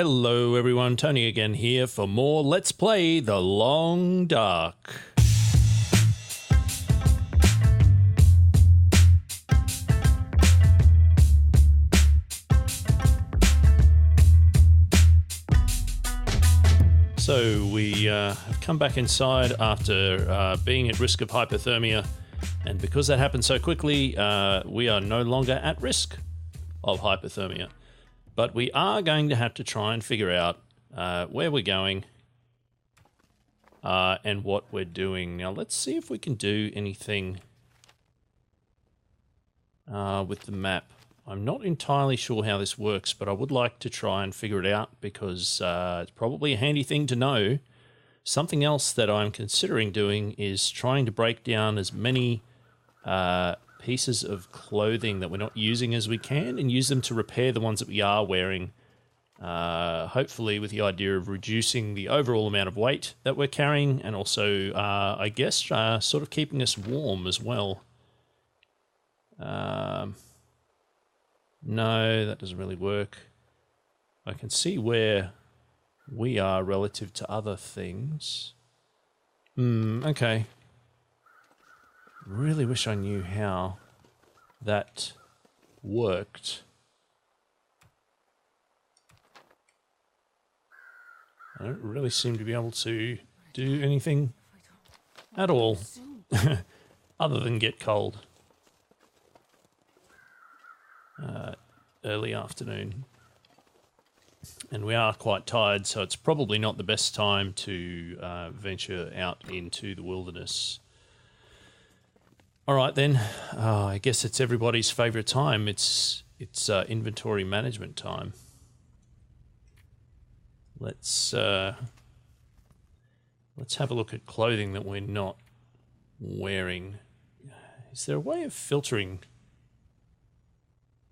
Hello everyone, Tony again here for more Let's Play The Long Dark. So we have come back inside after being at risk of hypothermia, and because that happened so quickly, we are no longer at risk of hypothermia. But we are going to have to try and figure out where we're going and what we're doing. Now, let's see if we can do anything with the map. I'm not entirely sure how this works, but I would like to try and figure it out because it's probably a handy thing to know. Something else that I'm considering doing is trying to break down as many pieces of clothing that we're not using as we can and use them to repair the ones that we are wearing, hopefully with the idea of reducing the overall amount of weight that we're carrying and also, I guess, sort of keeping us warm as well. No, that doesn't really work. I can see where we are relative to other things. Okay. Really wish I knew how that worked. I don't really seem to be able to do anything at all other than get cold. Early afternoon. And we are quite tired, so it's probably not the best time to venture out into the wilderness. All right then, I guess it's everybody's favourite time. It's inventory management time. Let's have a look at clothing that we're not wearing. Is there a way of filtering?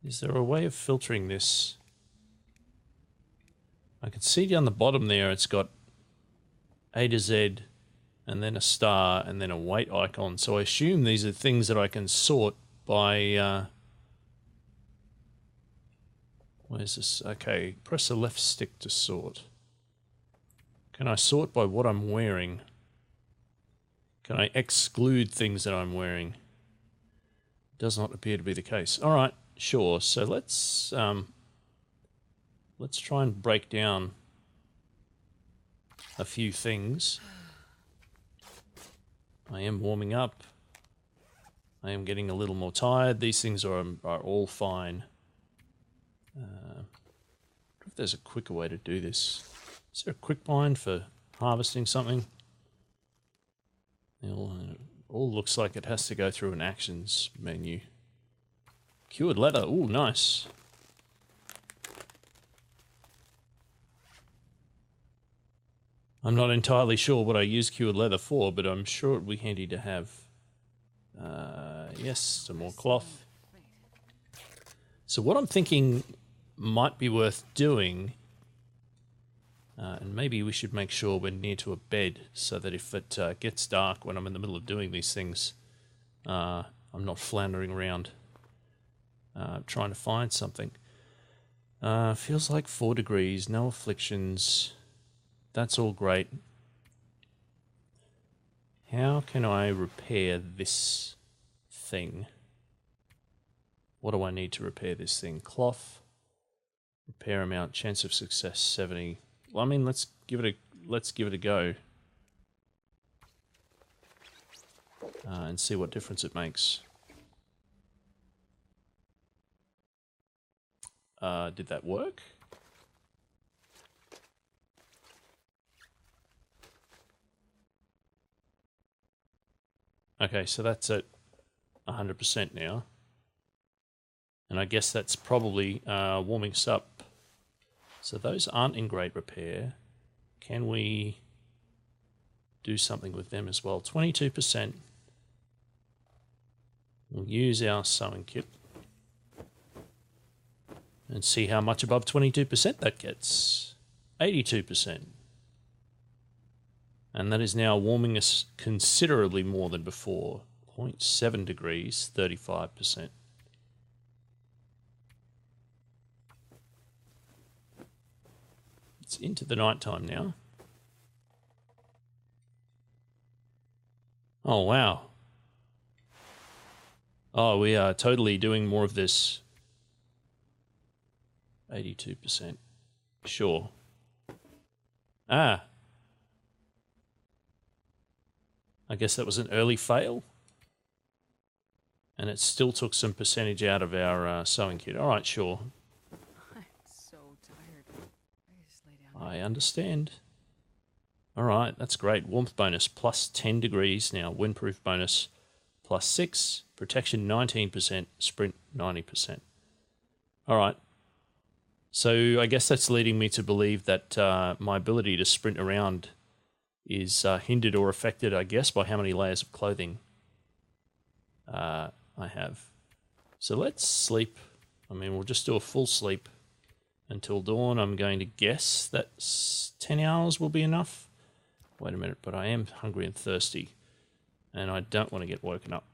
Is there a way of filtering this? I can see down the bottom there it's got A to Z and then a star and then a weight icon. So I assume these are things that I can sort by... where's this? Okay, press the left stick to sort. Can I sort by what I'm wearing? Can I exclude things that I'm wearing? Does not appear to be the case. All right, sure. So let's try and break down a few things. I am warming up. I am getting a little more tired. These things are all fine. I wonder if there's a quicker way to do this. Is there a quick bind for harvesting something? It all looks like it has to go through an actions menu. Cured leather. Ooh, nice. I'm not entirely sure what I use cured leather for, but I'm sure it would be handy to have. Yes, some more cloth. So what I'm thinking might be worth doing, and maybe we should make sure we're near to a bed so that if it gets dark when I'm in the middle of doing these things, I'm not floundering around trying to find something. Feels like 4 degrees, no afflictions. That's all great. How can I repair this thing? What do I need to repair this thing? Cloth, repair amount, chance of success 70. Well, I mean, let's give it a go, and see what difference it makes. Did that work? Okay, so that's at 100% now. And I guess that's probably warming us up. So those aren't in great repair. Can we do something with them as well? 22%. We'll use our sewing kit and see how much above 22% that gets. 82%. And that is now warming us considerably more than before. 0.7 degrees, 35%. It's into the night time now. Oh, wow. Oh, we are totally doing more of this. 82%. Sure. Ah. I guess that was an early fail. And it still took some percentage out of our sewing kit. All right, sure. I'm so tired. I just lay down. I understand. All right, that's great. Warmth bonus plus 10 degrees now. Windproof bonus plus 6. Protection 19%. Sprint 90%. All right. So I guess that's leading me to believe that my ability to sprint around is hindered or affected, I guess, by how many layers of clothing I have. So let's sleep. I mean, we'll just do a full sleep until dawn. I'm going to guess that 10 hours will be enough. Wait a minute, but I am hungry and thirsty, and I don't want to get woken up.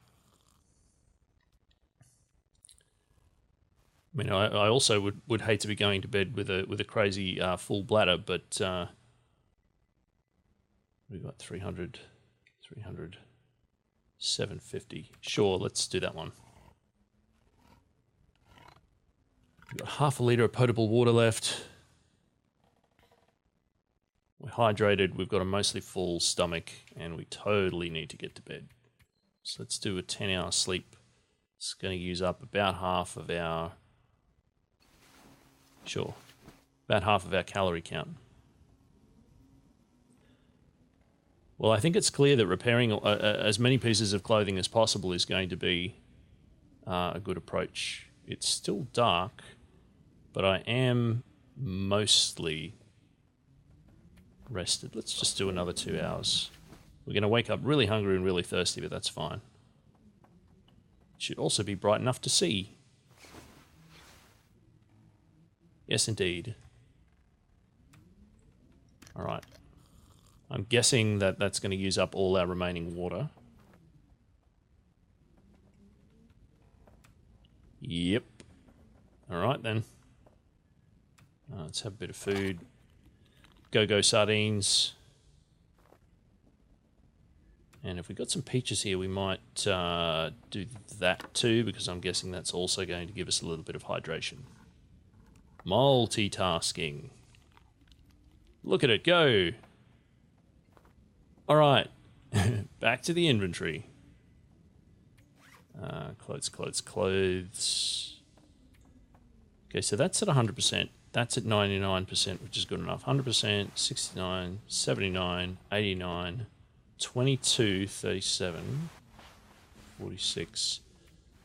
I mean, I also would hate to be going to bed with a crazy full bladder, but we've got 300, 750. Sure, let's do that one. We've got half a litre of potable water left. We're hydrated, we've got a mostly full stomach, and we totally need to get to bed. So let's do a 10-hour sleep. It's going to use up about half of our... Sure, about half of our calorie count. Well, I think it's clear that repairing as many pieces of clothing as possible is going to be a good approach. It's still dark, but I am mostly rested. Let's just do another 2 hours. We're going to wake up really hungry and really thirsty, but that's fine. It should also be bright enough to see. Yes, indeed. All right. I'm guessing that that's going to use up all our remaining water. Yep. All right, then. Let's have a bit of food. Go-go sardines. And if we've got some peaches here, we might do that too, because I'm guessing that's also going to give us a little bit of hydration. Multitasking. Look at it go. All right. Back to the inventory. Clothes. Okay, so that's at 100%. That's at 99%, which is good enough. 100%, 69, 79, 89, 22, 37, 46.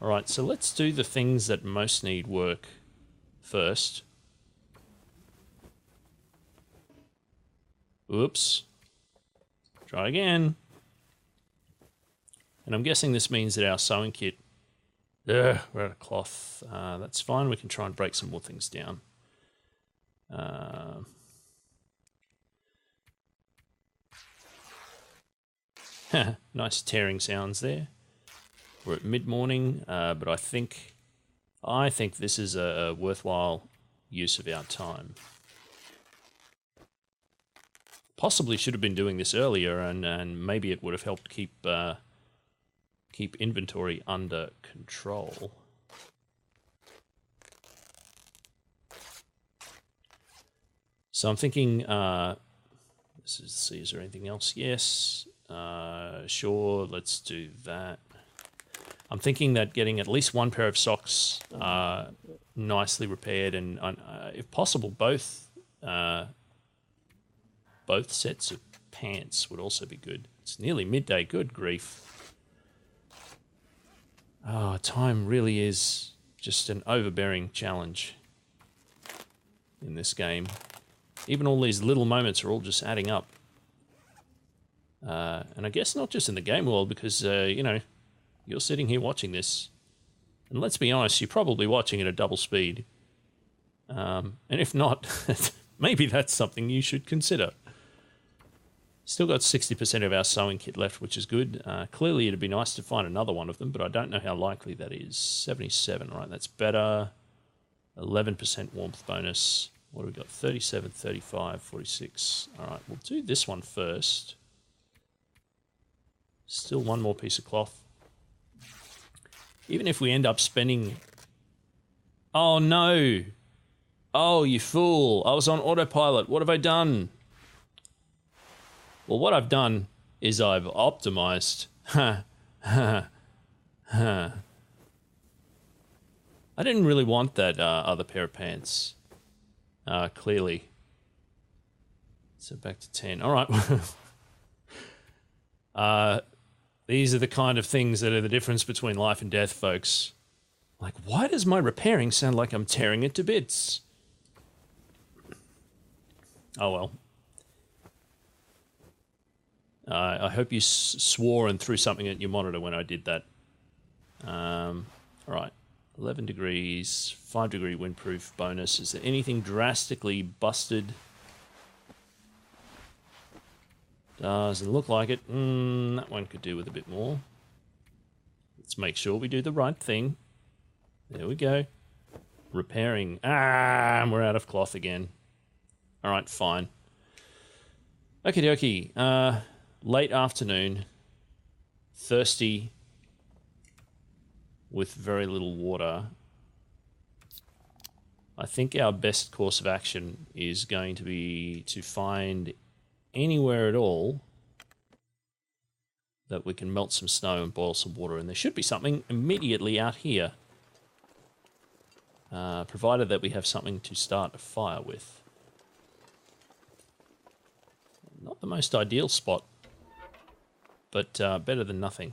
All right, so let's do the things that most need work first. Oops. Try again. And I'm guessing this means that our sewing kit... we're out of cloth. That's fine. We can try and break some more things down. Nice tearing sounds there. We're at mid-morning, but I think this is a worthwhile use of our time. Possibly should have been doing this earlier, and maybe it would have helped keep inventory under control. So I'm thinking, let's see, is there anything else? Yes, sure, let's do that. I'm thinking that getting at least one pair of socks nicely repaired, and if possible, both sets of pants would also be good. It's nearly midday. Good grief. Oh, time really is just an overbearing challenge in this game. Even all these little moments are all just adding up. And I guess not just in the game world, because, you know, you're sitting here watching this. And let's be honest, you're probably watching at a double speed. And if not, maybe that's something you should consider. Still got 60% of our sewing kit left, which is good. Clearly, it'd be nice to find another one of them, but I don't know how likely that is. 77, right? That's better. 11% warmth bonus. What do we got? 37, 35, 46. All right, we'll do this one first. Still one more piece of cloth. Even if we end up spending... Oh, no. Oh, you fool. I was on autopilot. What have I done? Well, what I've done is I've optimized. I didn't really want that other pair of pants. Clearly. So back to 10. All right. These are the kind of things that are the difference between life and death, folks. Like, why does my repairing sound like I'm tearing it to bits? Oh, well. I hope you swore and threw something at your monitor when I did that. All right. 11 degrees, 5 degree windproof bonus. Is there anything drastically busted? Doesn't look like it. That one could do with a bit more. Let's make sure we do the right thing. There we go. Repairing. We're out of cloth again. All right, fine. Okie dokie. Late afternoon. Thirsty. With very little water. I think our best course of action is going to be to find anywhere at all that we can melt some snow and boil some water. And there should be something immediately out here. Provided that we have something to start a fire with. Not the most ideal spot, but better than nothing.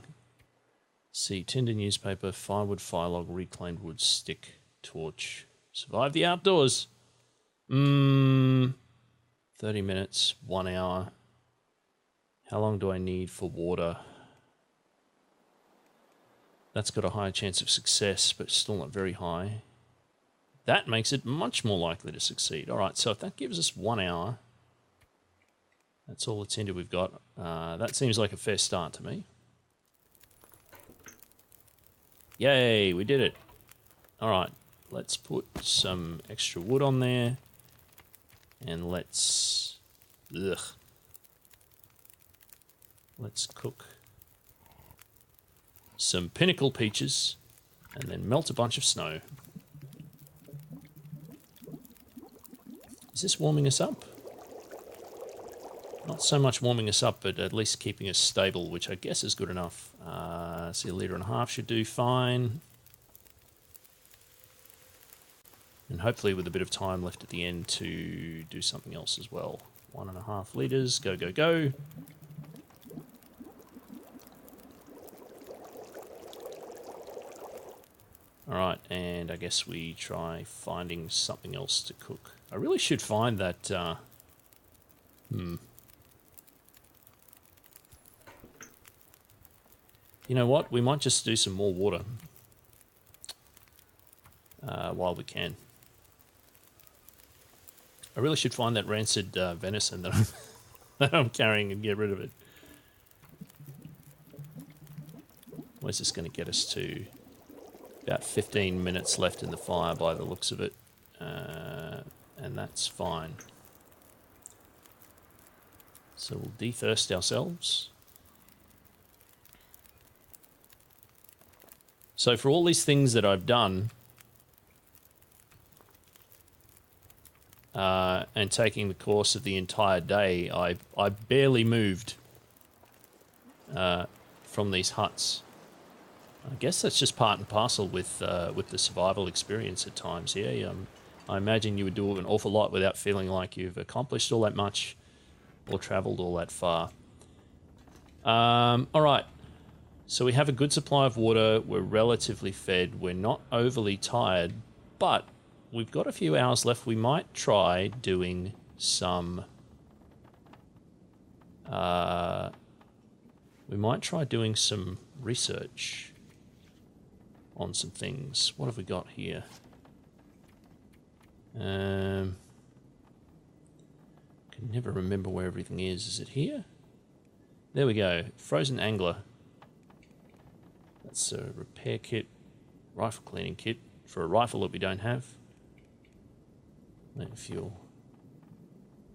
See, tinder newspaper, firewood, fire log, reclaimed wood, stick, torch. Survive the outdoors. 30 minutes, 1 hour. How long do I need for water? That's got a higher chance of success, but still not very high. That makes it much more likely to succeed. All right, so if that gives us 1 hour, that's all the tinder we've got. That seems like a fair start to me. Yay, we did it. All right, let's put some extra wood on there. And let's cook some pinnacle peaches and then melt a bunch of snow. Is this warming us up? Not so much warming us up, but at least keeping us stable, which I guess is good enough. See, 1.5 liters should do fine. And hopefully with a bit of time left at the end to do something else as well. 1.5 liters, go, go, go. Alright, and I guess we try finding something else to cook. I really should find that, You know what? We might just do some more water while we can. I really should find that rancid venison that I'm carrying and get rid of it. Where's this going to get us to? About 15 minutes left in the fire by the looks of it. And that's fine. So we'll de-thirst ourselves. So for all these things that I've done, and taking the course of the entire day, I barely moved from these huts. I guess that's just part and parcel with the survival experience at times. Yeah, I imagine you would do an awful lot without feeling like you've accomplished all that much or travelled all that far. All right. So we have a good supply of water. We're relatively fed. We're not overly tired, but we've got a few hours left. We might try doing some... research on some things. What have we got here? Can never remember where everything is. Is it here? There we go. Frozen angler. That's a repair kit. Rifle cleaning kit for a rifle that we don't have. Plant fuel.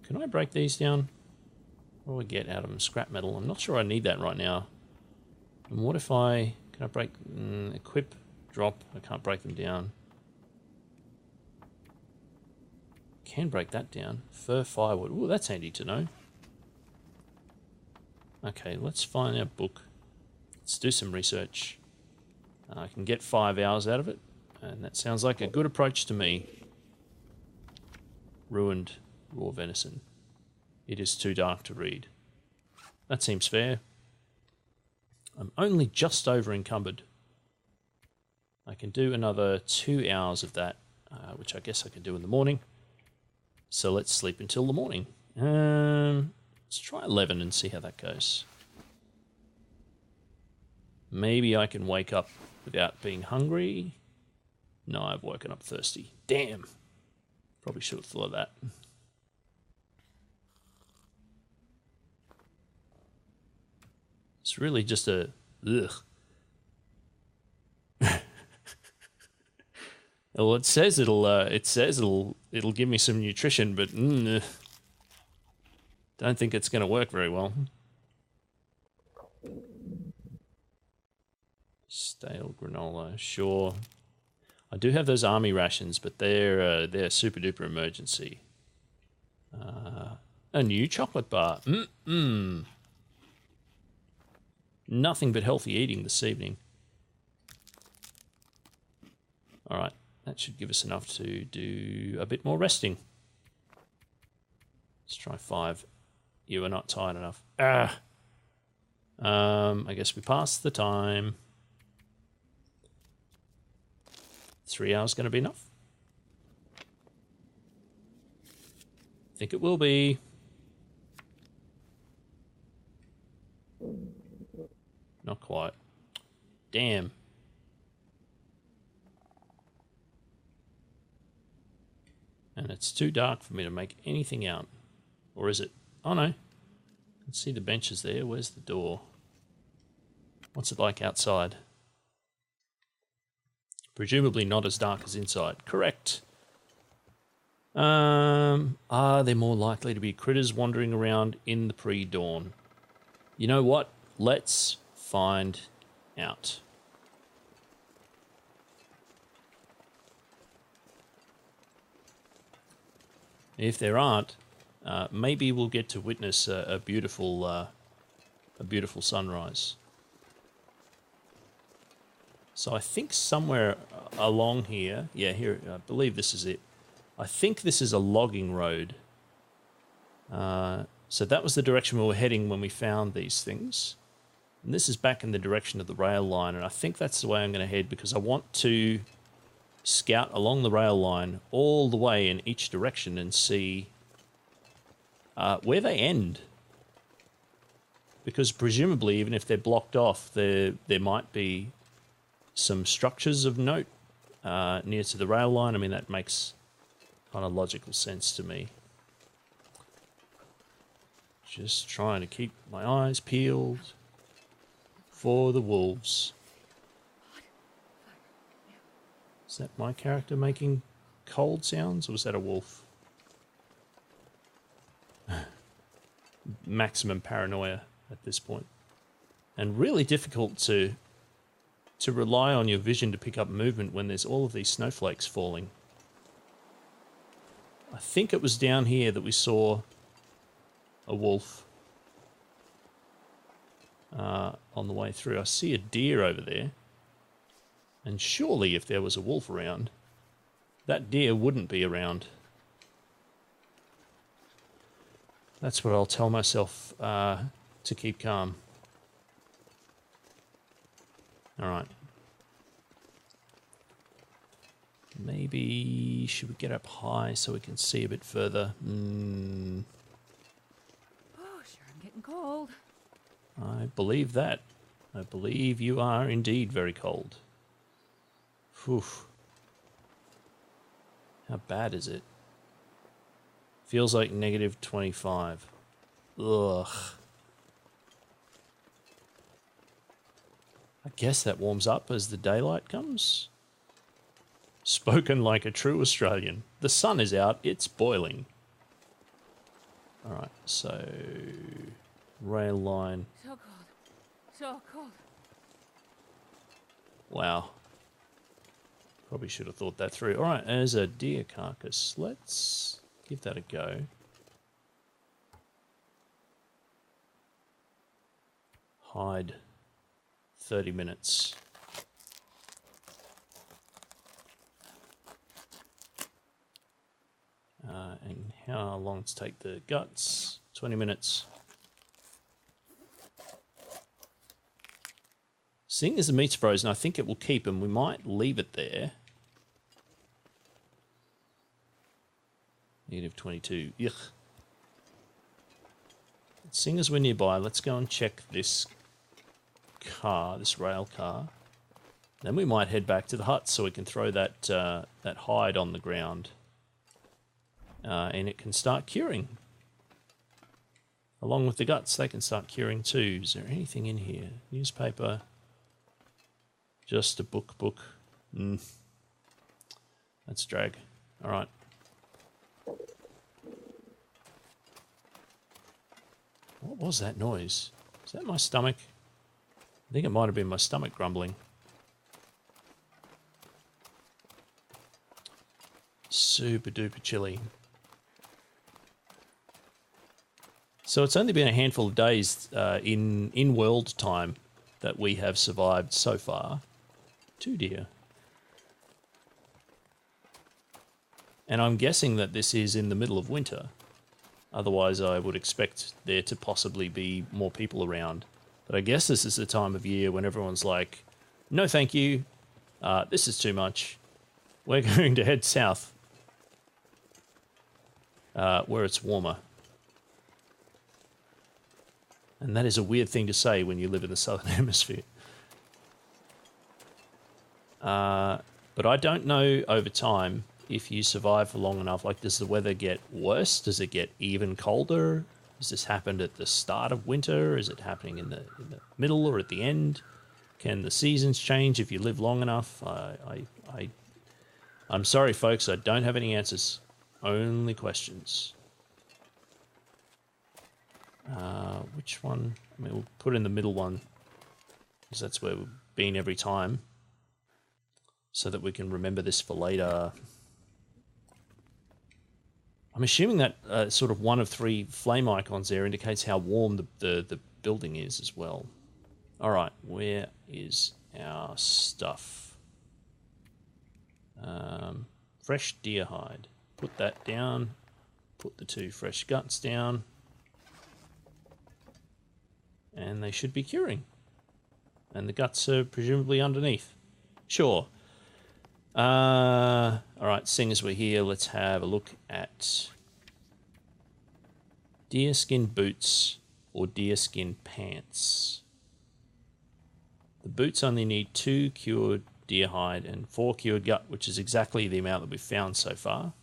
Can I break these down? What do I get out of them? Scrap metal. I'm not sure I need that right now. And what if I... Can I break... equip, drop. I can't break them down. Can break that down. Fur, firewood. Ooh, that's handy to know. Okay, let's find our book. Let's do some research. I can get 5 hours out of it. And that sounds like a good approach to me. Ruined raw venison. It is too dark to read. That seems fair. I'm only just over encumbered. I can do another 2 hours of that, which I guess I can do in the morning. So let's sleep until the morning. Let's try 11 and see how that goes. Maybe I can wake up without being hungry. No, I've woken up thirsty. Damn. Probably should have thought of that. It's really just a ugh. Well, it says it'll give me some nutrition, but don't think it's going to work very well. Stale granola, sure. I do have those army rations, but they're super duper emergency. A new chocolate bar. Nothing but healthy eating this evening. All right, that should give us enough to do a bit more resting. Let's try 5. You are not tired enough. I guess we passed the time. 3 hours going to be enough? Think it will be. Not quite. Damn. And it's too dark for me to make anything out. Or is it? Oh no. I can see the benches there. Where's the door? What's it like outside? Presumably not as dark as inside. Correct. Are there more likely to be critters wandering around in the pre-dawn? You know what? Let's find out. If there aren't, maybe we'll get to witness a beautiful sunrise. So I think somewhere along here, yeah, here, I believe this is it. I think this is a logging road. So that was the direction we were heading when we found these things. And this is back in the direction of the rail line, and I think that's the way I'm going to head because I want to scout along the rail line all the way in each direction and see where they end. Because presumably, even if they're blocked off, there might be some structures of note near to the rail line. I mean, that makes kind of logical sense to me. Just trying to keep my eyes peeled for the wolves. Is that my character making cold sounds, or was that a wolf? Maximum paranoia at this point. And really difficult to rely on your vision to pick up movement when there's all of these snowflakes falling. I think it was down here that we saw a wolf on the way through. I see a deer over there. And surely if there was a wolf around, that deer wouldn't be around. That's what I'll tell myself to keep calm. All right. Maybe should we get up high so we can see a bit further? Oh, sure, I'm getting cold. I believe that. I believe you are indeed very cold. Whew. How bad is it? Feels like negative 25. Ugh. I guess that warms up as the daylight comes. Spoken like a true Australian. The sun is out, it's boiling. Alright, so rail line. So cold. So cold. Wow. Probably should have thought that through. Alright, there's a deer carcass. Let's give that a go. Hide 30 minutes. And how long to take the guts? 20 minutes. Seeing as the meat's frozen, I think it will keep, and we might leave it there. -22. Yuck. Seeing as we're nearby, let's go and check this car, this rail car. Then we might head back to the hut so we can throw that that hide on the ground. And it can start curing. Along with the guts, they can start curing too. Is there anything in here? Newspaper. Just a book. That's drag. Alright. What was that noise? Is that my stomach? I think it might have been my stomach grumbling. Super duper chilly. So it's only been a handful of days in world time that we have survived so far. 2 deer. And I'm guessing that this is in the middle of winter. Otherwise, I would expect there to possibly be more people around. But I guess this is the time of year when everyone's like, no thank you, this is too much. We're going to head south, where it's warmer. And that is a weird thing to say when you live in the southern hemisphere. But I don't know over time if you survive for long enough. Like, does the weather get worse? Does it get even colder? Has this happened at the start of winter? Is it happening in the middle or at the end? Can the seasons change if you live long enough? I'm sorry, folks. I don't have any answers. Only questions. Which one? I mean, we'll put in the middle one, because that's where we've been every time, so that we can remember this for later. I'm assuming that sort of 1 of 3 flame icons there indicates how warm the building is as well. All right, where is our stuff? Fresh deer hide. Put that down. Put the 2 fresh guts down. And they should be curing. And the guts are presumably underneath. Sure. All right, seeing as we're here, let's have a look at deerskin boots or deerskin pants. The boots only need 2 cured deer hide and 4 cured gut, which is exactly the amount that we've found so far.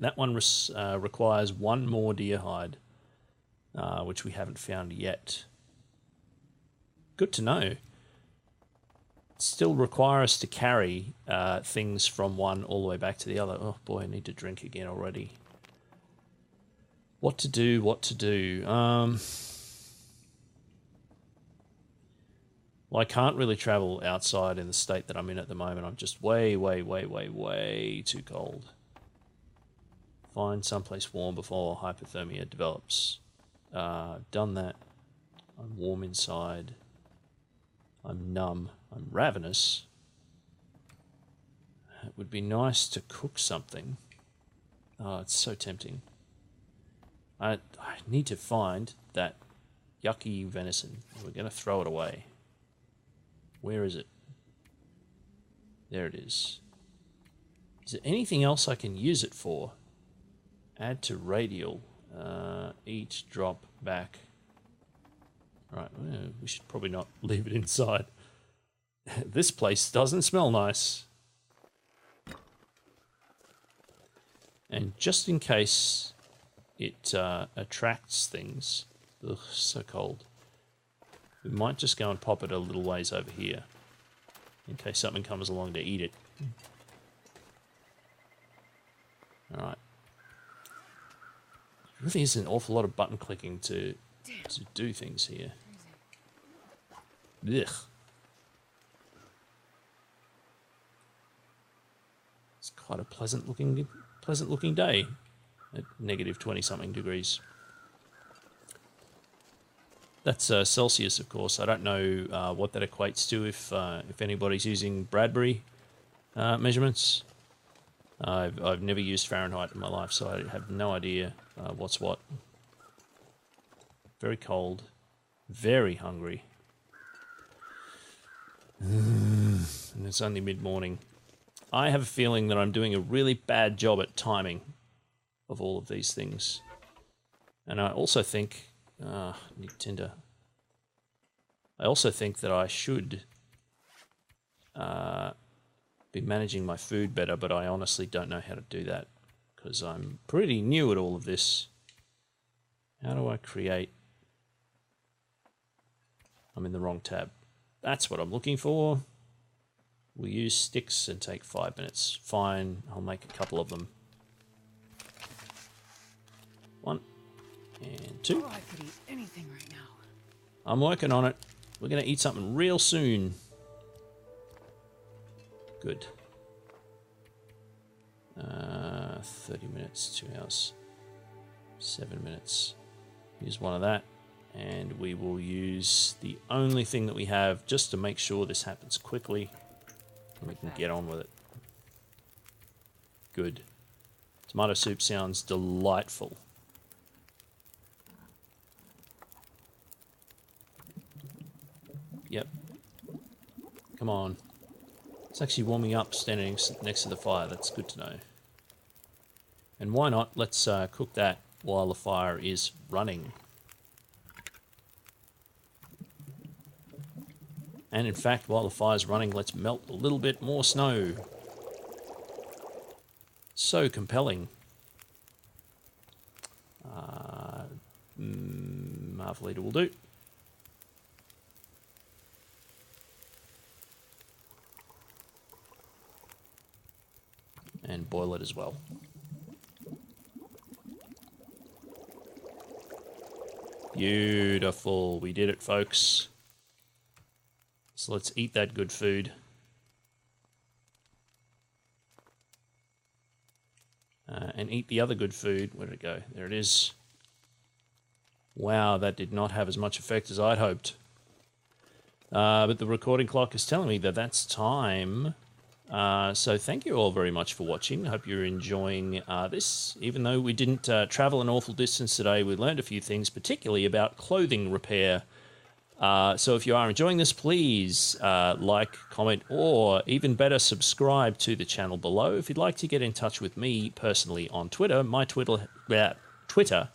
That one requires 1 more deer hide, which we haven't found yet. Good to know. Still require us to carry things from one all the way back to the other. Oh boy, I need to drink again already. What to do? Well, I can't really travel outside in the state that I'm in at the moment. I'm just way too cold. Find someplace warm before hypothermia develops. Done that. I'm warm inside. I'm numb. I'm ravenous. It would be nice to cook something. Oh, it's so tempting. I need to find that yucky venison. We're going to throw it away. Where is it? There it is. Is there anything else I can use it for? Add to radial. Eat, drop, back. Right, we should probably not leave it inside. This place doesn't smell nice. And just in case it attracts things, ugh, so cold, we might just go and pop it a little ways over here in case something comes along to eat it. All right. There really is an awful lot of button clicking to do things here. Ugh. It's quite a pleasant looking day at negative 20-something degrees. That's Celsius, of course. I don't know what that equates to if anybody's using Bradbury measurements. I've never used Fahrenheit in my life, so I have no idea what's what. Very cold, very hungry, and it's only mid-morning. I have a feeling that I'm doing a really bad job at timing of all of these things, and I also think need tinder. I also think that I should be managing my food better, but I honestly don't know how to do that because I'm pretty new at all of this. How do I create? I'm in the wrong tab. That's what I'm looking for. We'll use sticks and take 5 minutes. Fine, I'll make a couple of them. 1 and 2. Oh, I could eat anything right now. I'm working on it. We're going to eat something real soon. Good. 30 minutes, 2 hours, 7 minutes. Use one of that. And we will use the only thing that we have just to make sure this happens quickly. And we can get on with it. Good. Tomato soup sounds delightful. Yep. Come on. It's actually warming up standing next to the fire. That's good to know. And why not? Let's cook that while the fire is running. And in fact, while the fire's running, let's melt a little bit more snow. So compelling. Half a litre will do. And boil it as well. Beautiful. We did it, folks. So let's eat that good food. And eat the other good food. Where did it go? There it is. Wow, that did not have as much effect as I'd hoped. But the recording clock is telling me that that's time. So thank you all very much for watching. I hope you're enjoying this. Even though we didn't travel an awful distance today, we learned a few things, particularly about clothing repair. So if you are enjoying this, please like, comment, or even better, subscribe to the channel below. If you'd like to get in touch with me personally on Twitter, my Twitter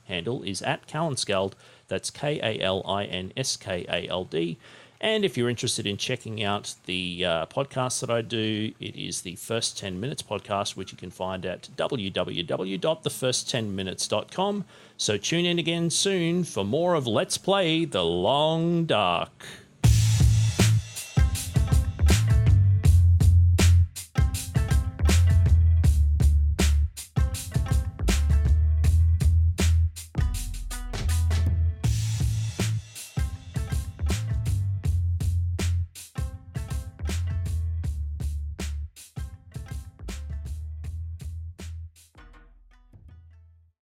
handle is @Kalinskald. That's KALINSKALD. And if you're interested in checking out the podcast that I do, it is the First 10 Minutes podcast, which you can find at www.thefirst10minutes.com. So tune in again soon for more of Let's Play The Long Dark.